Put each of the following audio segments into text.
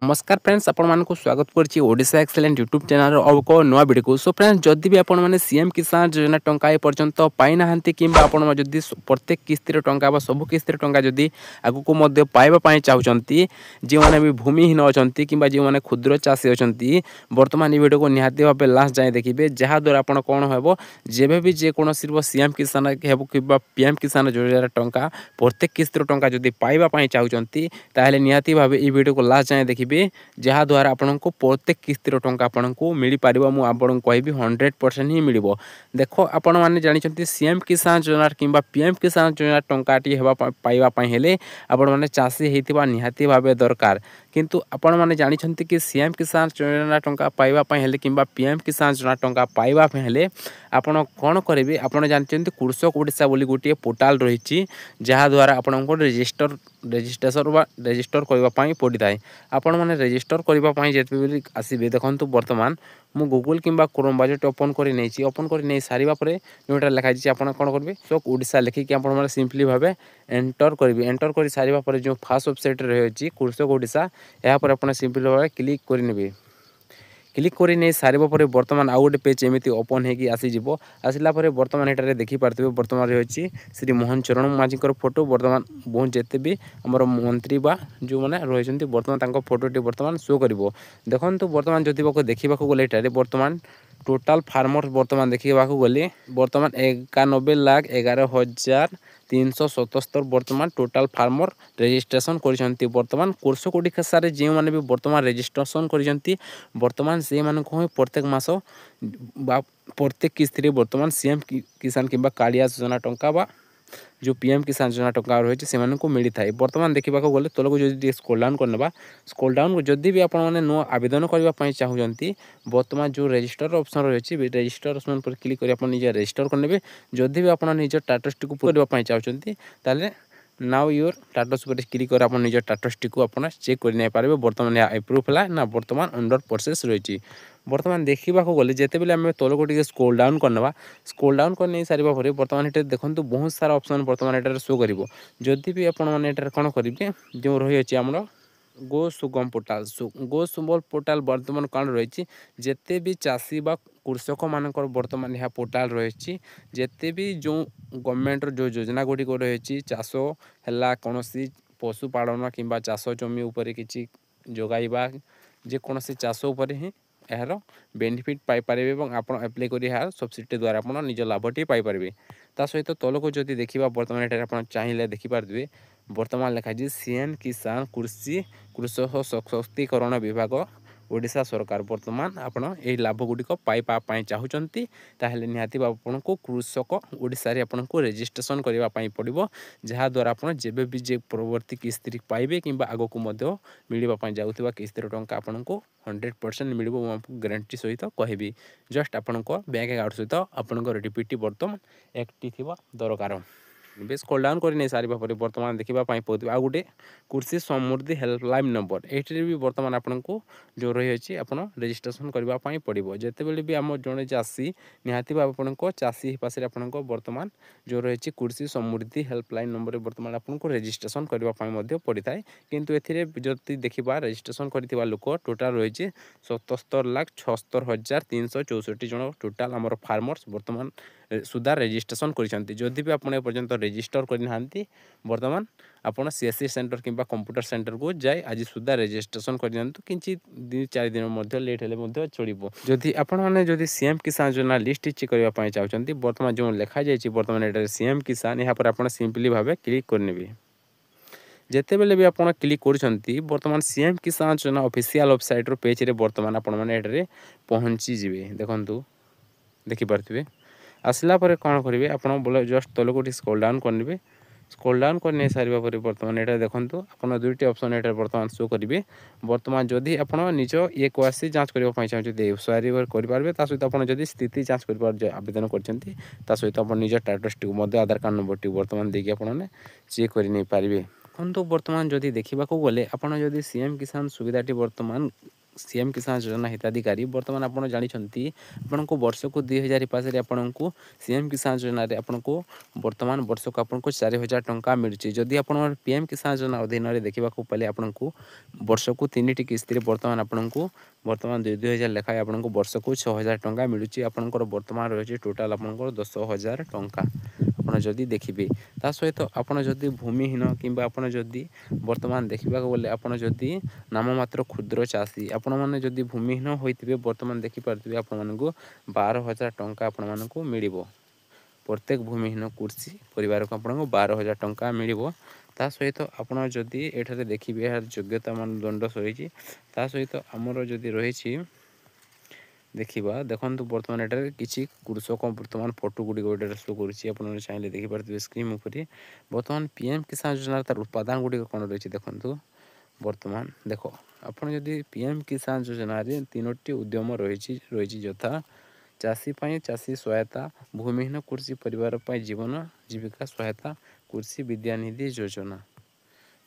नमस्कार फ्रेंड्स आपण मानक स्वागत करछि ओडिशा एक्सेलेंट यूट्यूब चैनल और एक नया वीडियो को। सो फ्रेंड्स जदि भी आपण माने सीएम किसान योजना टंका ए पर्यंत पाई नाहंती किंबा आपण जदि प्रत्येक किस्ती रे टंका बा सब किस्ती रे टंका जदि आगु को मध्य पाइबा पई चाहउचंती जे माने भी भूमिहीन अछंती किंबा जे माने क्षुद्र चाषी अछंती वर्तमान ए वीडियो को निहाती भाबे लास्ट जाय देखिबे जहा द्वारा आपण कोन हेबो जेबे भी जे कोनोसी सीएम किसान हेबो किंबा पीएम किसान योजना टंका प्रत्येक किस्ती रे टंका जदि पाइबा पई चाहउचंती ताहेले निहाती भाबे ए वीडियो को लास्ट जाय देखिबे जहाद्वारा आपको प्रत्येक किस्तिर टंका आपको मिल पार मुझे कहबी 100% ही मिल देख आपण मैंने जानते सीएम किसान योजना कि पीएम किसान योजना टंकाटी पाइबापी हेले आपण मैंने चाषी होता निहाती भाव दरकार किंतु आपण मैंने जानते कि सीएम किसान योजना टंका पाइबापी हेले कि पीएम किसान योजना टंका पाइबापी हेले आपण कौन करेंगे आपड़ जानते कृषक ओडिशा बोली गोटे पोर्टाल रही जहाद्वारा आपको रेजिस्टर करने पड़ता है। आपण मैंने रेजिस्टर करने जिते आसबे देखो बर्तमान मु गूगल किंबा क्रोम ब्राउजर ओपन कर नहीं ओपन कर नहीं सारा पर जोटा लिखाई आप कौन करेंगे कृषक ओडिशा लिखिकी आप सिंपली भाव एंटर करेंगे एंटर कर सारा पर जो फास्ट वेबसाइट रही कृषक ओडिशा यहाँ पर आप सिंपली भाव क्लिक करेंगे क्लिक कर नहीं सारा पर बर्तमान आउ गोटे पेज एमती ओपन होगी आसीज आसला बर्तमान यहाँ देखिपे बर्तमान रही श्री मोहन चरण माझी फोटो बर्तमान बहुत जिते भी आमर मंत्री बा जो मैंने रही बर्तमान फोटोटी बर्तमान शो कर देखो बर्तमान जदि देखा गले बर्तमान टोटाल फार्मर बर्तमान देखा गले बर्तमान 91,11,377 बर्तमान टोटाल फार्मर रेजिस्ट्रेशन कर बर्तमान कृषक ओडिशा जो मैंने भी बर्तमान रेजिस्ट्रेशन कर बर्तमान से प्रत्येक मास प्रत्येक किस्ती बर्तमान सीएम किसान कि कालिया योजना टंका बा जो पीएम किसान योजना टंका रही है मिलता है। बर्तमान देखा गले तलक जो स्क्रॉल डाउन करने स्क्रॉल डाउन जदि भी आप नुआ आवेदन करने चाहते बर्तमान जो रजिस्टर ऑप्शन रही है रजिस्टर ऑप्शन पर क्लिक कर निजे रजिस्टर करने जदि भी आप निज स्टेटस टी करने चाहते ताले नाउ योर स्टेटस पर क्लिक कर आप निज स्टेटस टी को चेक कर पारे बर्तमान यह एप्रूव है ना बर्तमान अंडर प्रोसेस रही बर्तमान देखा गले जिते बेले आम तलक टे स्क्रॉल डाउन करने स्क्रॉल डाउन कर नहीं सारा पर बर्तमान ये देखो बहुत सारा ऑप्शन बर्तमान यहाँ शो कर जदि भी आपने कौन करेंगे जो रही आमर गो सुगम पोर्टाल गो सुगम पोर्टाल बर्तमान कौन रही जिते भी चाषी बा कृषक मान बर्तमान यह पोर्टाल रही जिते भी जो गवर्नमेंट जो योजना गुड़िक रही चाष है कौन पशुपालन कि चाष जमी उपर कि जोगाइबा जेकोसी चाष उपर ही यार बेनिफिट पाइपर और आप एप्लाई कर सब्सिडी द्वारा आप निज लाभटी पाइपर ता सहित तलक जदि देखा बर्तमान ये आप चाहिए देखिपारे बर्तमान लिखाई सीएम किसान कृषि कृषक सशक्तिकरण विभाग ओडिशा सरकार बर्तमान आपण यही लाभ गुड़िक पाइबापी चाहते ताहले निहाती आपको कृषक ओडिशा रे आपको रेजिस्ट्रेशन करने पड़ो जहाद्वारा आप जेबे भी जे परवर्ती किस्ती पाइबे कि आगक मिलवाई जाऊँगा किस्तीर टंका आपको 100% मिल गारंटी सहित कहबी जस्ट आपण बैंक अकाउंट सहित आपंकर डीपीटी बर्तमान एक्टिव दरकार बेस कॉल डाउन कर नहीं सारा पर बर्तमान देखा पड़े आ गए कृषि समृद्धि हेल्पलाइन नंबर ये भी बर्तमान आपको जो रही आप रेजिस्ट्रेशन करने पड़ो जिते बड़े भी आम जड़े चाषी निहाती आपको चाषी पास आपको बर्तमान जो रही कृषि समृद्धि हेल्पलाइन नंबर बर्तमान आपको रेजिस्ट्रेशन करने पड़ता है किंतु एदी देखा रेजिस्ट्रेशन कर लोक टोटाल रही 77,76,364 जन टोटाल आमर फार्मर्स बर्तमान सुधा रेजिस्ट्रेशन कर जदि भी आपड़ एपर्यंत रेजिस्टर करना बर्तमान आपड़ सीएससी सेंटर कि कंप्यूटर सेंटर को जाए आज सुधा रेजिस्ट्रेशन कर कि 2-4 दिन लेट हेल्ले चलो जदि आपने सीएम किसान योजना लिस्ट चेक करने चाहते बर्तमान जो लिखा जाए बर्तमान ये सीएम किसान यहाँ पर आप सिंपली भाव क्लिक करने जिते बेले भी आप क्लिक कर बर्तमान सीएम किसान योजना ऑफिशियल वेबसाइट पेज रे बर्तमान आपने पहुँची जी देखु देखिपे आसला पर कौन करेंगे आप बोले जस्ट तलक गोटे स्क्रॉल डाउन करने स्क्रॉल डाउन कर नहीं सारा पर बर्तमान यहाँ देखो आप दुईट ऑप्शन यहाँ बर्तमान शो करेंगे बर्तमान जदि आप निज ये क्वासी जांच करने चाहते सारी करेंगे सहित आप स्थिति जांच कर आवेदन कर सहित आप निज स्टेटस टी आधार कार्ड नंबर टी बर्तमान देखिए आपने चेक कर नहीं पारे देखो बर्तमान जदि देखा गले आप सीएम किसान सुविधाटी बर्तमान सीएम किसान योजना हिताधिकारी बर्तमान आप जानते आपन को वर्ष को 2000 पास आपन को सीएम किसान योजना आपन को बर्तमान वर्ष को आपन को 4000 टंका मिलूँ। जदि आप पीएम किसान योजना अधीन में देखा पड़े आपन को वर्ष को 3टी किस्ती बर्तमान आपन को बर्तमान 2000 लेखाएं आपन को वर्ष को 6000 टंका मिलूँ। आपंकर बर्तमान रही टोटाल आपंकर 10,000 टंका आपड़ जदि देखिए ता सहित आपड़ जदि भूमिहीन कि जदि बर्तमान देखा बोले आपड़ जदि नाममात्र क्षुद्र चाषी आपण मैंने जदि भूमिहीन होते बर्तमान देखिपे आपण को 12,000 टंका आपण मानक मिल प्रत्येक भूमिहीन कृषि परिवार को आपको 12,000 टंका मिल ता सहित आपड़ जदि एठारे देखिए यार योग्यता मानदंड रही सहित आमर जदि रही देखा देखो बर्तमान एटार किसी कृषक बर्तमान फोटो गुड़ी गोटे शो कर चाहिए देखिपे स्क्रीन उपर बर्तमान पीएम किसान योजना तार उत्पादन गुड़ी कौन रही देखो बर्तमान देख आप जदि पीएम किसान योजना 3टी उद्यम रही यथा चाषी चाषी सहायता भूमिहीन कृषि परिवार जीवन जीविका सहायता कृषि विद्यानिधि योजना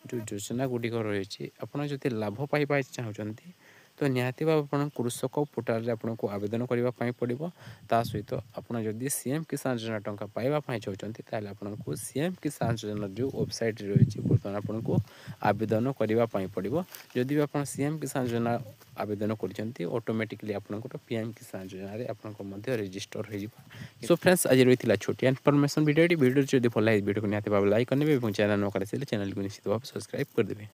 जो योजना गुड़िक रही आपड़ जदि लाभ पाइबा चाहते तो निहाती भाव आप कृषक पोर्टाल आपको आवेदन करने पड़ो ता सहित आपड़ जदि सीएम किसान योजना टंका पाइबापी चाहते ताल आपको सीएम किसान योजना जो वेबसाइट रही बर्तमान आपको आवेदन करने पड़ो जदि आप सीएम किसान योजना आवेदन कर ऑटोमेटिकली आपंकर पीएम किसान योजना आपंकर रजिस्टर हो। सो फ्रेंड्स आज रही है छोटिया इनफॉरमेशन वीडियो जो भल वीडियो को निहाती भाव लाइक करने चैनल न कर चैनल को निश्चित भाव सब्सक्राइब करदे।